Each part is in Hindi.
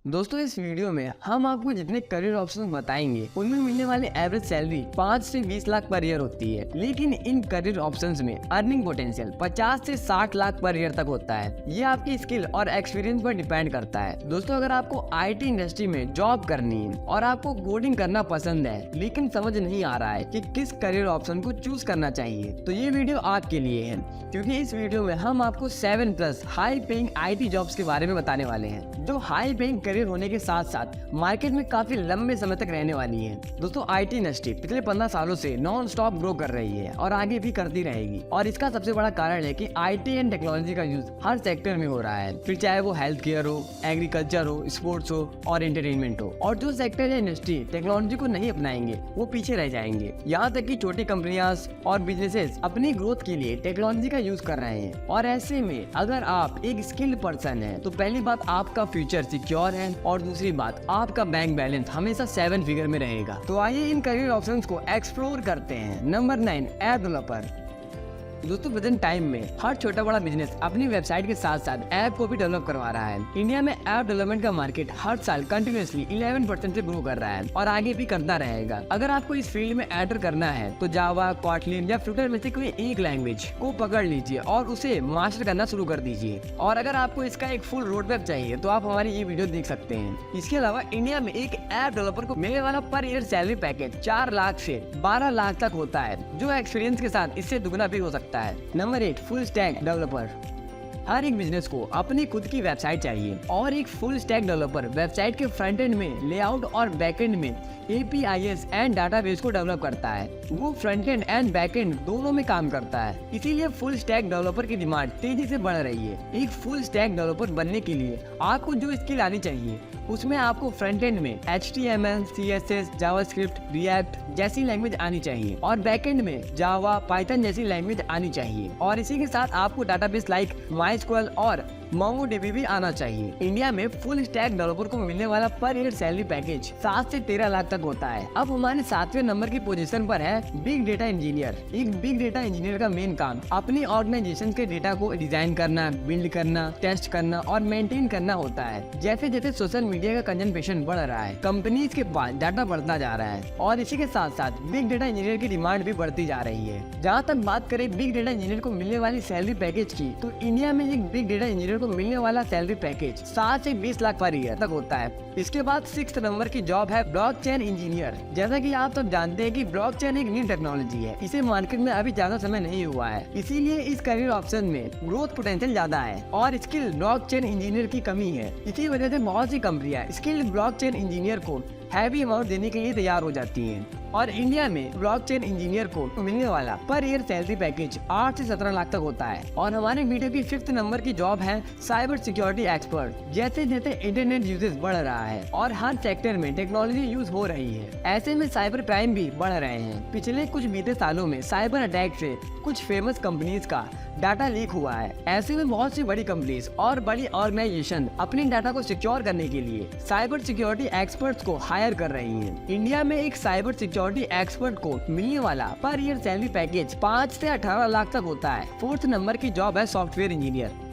दोस्तों इस वीडियो में हम आपको जितने करियर ऑप्शन बताएंगे उनमें मिलने वाली एवरेज सैलरी 5 से 20 लाख पर ईयर होती है, लेकिन इन करियर ऑप्शंस में अर्निंग पोटेंशियल 50 से 60 लाख पर ईयर तक होता है। ये आपकी स्किल और एक्सपीरियंस पर डिपेंड करता है। दोस्तों अगर आपको आईटी इंडस्ट्री में जॉब करनी है और आपको कोडिंग करना पसंद है लेकिन समझ नहीं आ रहा है कि किस करियर ऑप्शन को चूज करना चाहिए, तो ये वीडियो आपके लिए है, क्योंकि इस वीडियो में हम आपको 7+ हाई पेइंग आईटी जॉब्स के बारे में बताने वाले हैं, जो हाई पेइंग करियर होने के साथ साथ मार्केट में काफी लंबे समय तक रहने वाली है। दोस्तों आईटी इंडस्ट्री पिछले 15 सालों से नॉन स्टॉप ग्रो कर रही है और आगे भी करती रहेगी, और इसका सबसे बड़ा कारण है कि आईटी एंड टेक्नोलॉजी का यूज हर सेक्टर में हो रहा है, फिर चाहे वो हेल्थ केयर हो, एग्रीकल्चर हो, स्पोर्ट्स हो और एंटरटेनमेंट हो। और जो सेक्टर या इंडस्ट्री टेक्नोलॉजी को नहीं अपनाएंगे वो पीछे रह जाएंगे। यहाँ तक कि छोटी कंपनियां और बिजनेसेस अपनी ग्रोथ के लिए टेक्नोलॉजी का यूज कर रहे हैं। और ऐसे में अगर आप एक स्किल्ड पर्सन है तो पहली बात आपका फ्यूचर सिक्योर है, और दूसरी बात आपका बैंक बैलेंस हमेशा 7 फिगर में रहेगा। तो आइए इन करियर ऑप्शंस को एक्सप्लोर करते हैं। Number 9, app developer. दोस्तों प्रेजेंट टाइम में हर छोटा बड़ा बिजनेस अपनी वेबसाइट के साथ साथ ऐप को भी डेवलप करवा रहा है। इंडिया में ऐप डेवलपमेंट का मार्केट हर साल कंटिन्यूअसली 11% से ग्रो कर रहा है और आगे भी करता रहेगा। अगर आपको इस फील्ड में एंटर करना है तो जावा, कोटलिन या फ्लटर में से कोई एक लैंग्वेज को पकड़ लीजिए और उसे मास्टर करना शुरू कर दीजिए। और अगर आपको इसका एक फुल रोड मैप चाहिए तो आप हमारी ये वीडियो देख सकते हैं। इसके अलावा इंडिया में एक ऐप डेवलपर को मिलने वाला per year salary package 4 lakh से 12 लाख तक होता है, जो एक्सपीरियंस के साथ इससे दुगना भी हो सकता है। Number 8, full stack developer. हर एक बिजनेस को अपनी खुद की वेबसाइट चाहिए, और एक फुल स्टैक डेवलपर वेबसाइट के फ्रंट एंड में लेआउट और बैक एंड में APIs एंड डाटाबेस को डेवलप करता है। वो front end and back and दोनों में काम करता है, इसीलिए फुल स्टैक डेवलपर की डिमांड तेजी से बढ़ रही है। एक फुल स्टैक डेवलपर बनने के लिए आपको जो स्किल आनी चाहिए उसमें आपको फ्रंट एंड में HTML, CSS, जावास्क्रिप्ट, रिएक्ट जैसी लैंग्वेज आनी चाहिए, और बैक एंड में जावा, पाइथन जैसी लैंग्वेज आनी चाहिए, और इसी के साथ आपको डाटाबेस लाइक MySQL और MongoDB भी आना चाहिए। इंडिया में फुल स्टैक डेवलपर को मिलने वाला पर ईयर सैलरी पैकेज 7 से 13 लाख तक होता है। अब हमारे 7वें नंबर की पोजीशन पर है बिग डेटा इंजीनियर। एक बिग डेटा इंजीनियर का मेन काम अपनी ऑर्गेनाइजेशन के डेटा को डिजाइन करना, बिल्ड करना, टेस्ट करना और मेंटेन करना होता है। जैसे जैसे सोशल मीडिया का कंजम्पशन बढ़ रहा है, कंपनीज के पास डाटा बढ़ता जा रहा है, और इसी के साथ साथ बिग डेटा इंजीनियर की डिमांड भी बढ़ती जा रही है। जहाँ तक बात करें बिग डेटा इंजीनियर को मिलने वाली सैलरी पैकेज की, तो इंडिया में एक बिग डेटा इंजीनियर को मिलने वाला सैलरी पैकेज 7 से 20 लाख पर ईयर तक होता है। इसके बाद 6 नंबर की जॉब है ब्लॉकचेन इंजीनियर। जैसा कि आप सब जानते हैं कि ब्लॉकचेन एक न्यू टेक्नोलॉजी है, इसे मार्केट में अभी ज्यादा समय नहीं हुआ है, इसीलिए इस करियर ऑप्शन में ग्रोथ पोटेंशियल ज्यादा है और स्किल ब्लॉकचेन इंजीनियर की कमी है। इसी वजह से बहुत सी कंपनियां स्किल्ड ब्लॉकचेन इंजीनियर को हैवी अमाउंट देने के लिए तैयार हो जाती हैं। और इंडिया में ब्लॉकचेन इंजीनियर को मिलने वाला पर ईयर सैलरी पैकेज 8 से 17 लाख तक होता है। और हमारे वीडियो की 5th नंबर की जॉब है साइबर सिक्योरिटी एक्सपर्ट। जैसे जैसे इंटरनेट यूजेस बढ़ रहा है और हर सेक्टर में टेक्नोलॉजी यूज हो रही है, ऐसे में साइबर क्राइम भी बढ़ रहे हैं। पिछले कुछ बीते सालों में साइबर अटैक से कुछ फेमस कंपनीज का डाटा लीक हुआ है। ऐसे में बहुत सी बड़ी कंपनीज और बड़ी ऑर्गेनाइजेशन अपने डाटा को सिक्योर करने के लिए साइबर सिक्योरिटी एक्सपर्ट्स को हायर कर रही हैं। इंडिया में एक साइबर सिक्योरिटी एक्सपर्ट को मिलने वाला पर ईयर सैलरी पैकेज 5 से 18 लाख तक होता है। 4th नंबर की जॉब है सॉफ्टवेयर इंजीनियर।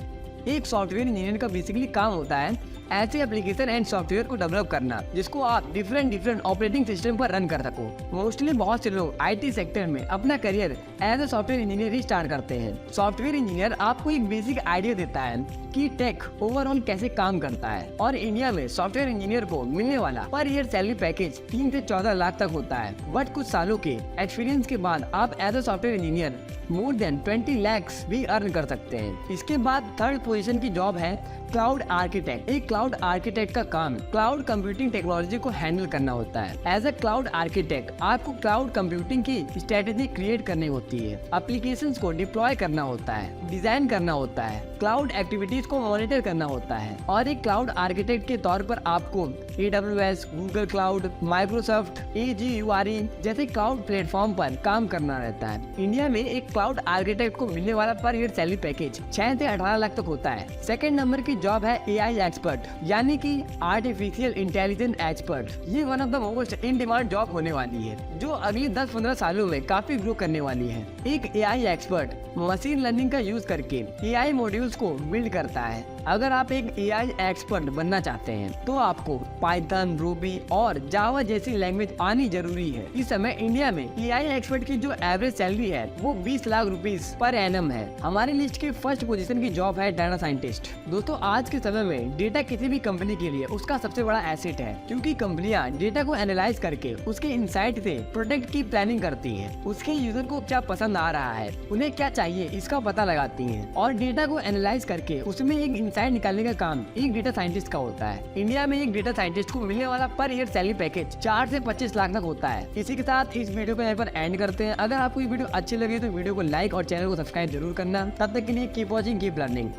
एक सॉफ्टवेयर इंजीनियर का बेसिकली काम होता है ऐसे एप्लीकेशन एंड सॉफ्टवेयर को डेवलप करना जिसको आप डिफरेंट ऑपरेटिंग सिस्टम पर रन कर सको। मोस्टली बहुत से लोग आईटी सेक्टर में अपना career as a software engineer ही स्टार्ट करते हैं। सॉफ्टवेयर इंजीनियर आपको एक बेसिक आइडिया देता है कि टेक ओवरऑल कैसे काम करता है, और इंडिया में सॉफ्टवेयर इंजीनियर को मिलने वाला पर ईयर सैलरी पैकेज 3 से 14 लाख तक होता है। बट कुछ सालों के एक्सपीरियंस के बाद आप as a software engineer more than 20 lakh भी अर्न कर सकते हैं। इसके बाद 3rd पोजीशन की जॉब है क्लाउड आर्किटेक्ट। एक क्लाउड आर्किटेक्ट का काम क्लाउड कंप्यूटिंग टेक्नोलॉजी को हैंडल करना होता है। एज ए क्लाउड आर्किटेक्ट आपको क्लाउड कंप्यूटिंग की स्ट्रेटेजी क्रिएट करनी होती है, एप्लीकेशंस को डिप्लॉय करना होता है, डिजाइन करना होता है, क्लाउड एक्टिविटीज को मॉनिटर करना होता है। और एक क्लाउड आर्किटेक्ट के तौर पर आपको AWS, Google cloud, Microsoft AGURE जैसे क्लाउड प्लेटफॉर्म पर काम करना रहता है। इंडिया में एक क्लाउड आर्किटेक्ट को मिलने वाला पर ईयर सैलरी पैकेज 6 से 18 लाख तक होता है। 2nd नंबर की जॉब है AI एक्सपर्ट, यानी कि आर्टिफिशियल इंटेलिजेंस एक्सपर्ट। ये one of the most in demand job होने वाली है, जो अगली 10-15 सालों में काफी ग्रो करने वाली है। एक AI एक्सपर्ट मशीन लर्निंग का यूज करके AI मॉड्यूल्स को बिल्ड करता है। अगर आप एक AI एक्सपर्ट बनना चाहते हैं तो आपको पाइथन, रूबी और जावा जैसी लैंग्वेज आनी जरूरी है। इस समय इंडिया में AI एक्सपर्ट की जो एवरेज सैलरी है वो 20 लाख रुपीस पर एनम है। हमारी लिस्ट की फर्स्ट पोजीशन की जॉब है डाटा साइंटिस्ट। दोस्तों आज के समय में डेटा किसी भी कंपनी के लिए उसका सबसे बड़ा एसेट है, क्योंकि कंपनियां डेटा को एनालाइज करके उसके इनसाइट से प्रोडक्ट की प्लानिंग करती हैं। उसके यूजर को क्या पसंद आ रहा है, उन्हें क्या चाहिए, इसका पता लगाती हैं और डेटा को एनालाइज करके उसमें एक इंसाइट निकालने का काम एक डेटा साइंटिस्ट का होता है। इंडिया में एक डेटा साइंटिस्ट को मिलने वाला पर ईयर सैलरी पैकेज 4 से 25 लाख तक होता है। इसी के साथ इस वीडियो को यहाँ पर एंड करते हैं। अगर आपको ये वीडियो अच्छी लगी तो वीडियो को लाइक और चैनल को सब्सक्राइब जरूर करना। तब तक के लिए कीप वॉचिंग, कीप लर्निंग।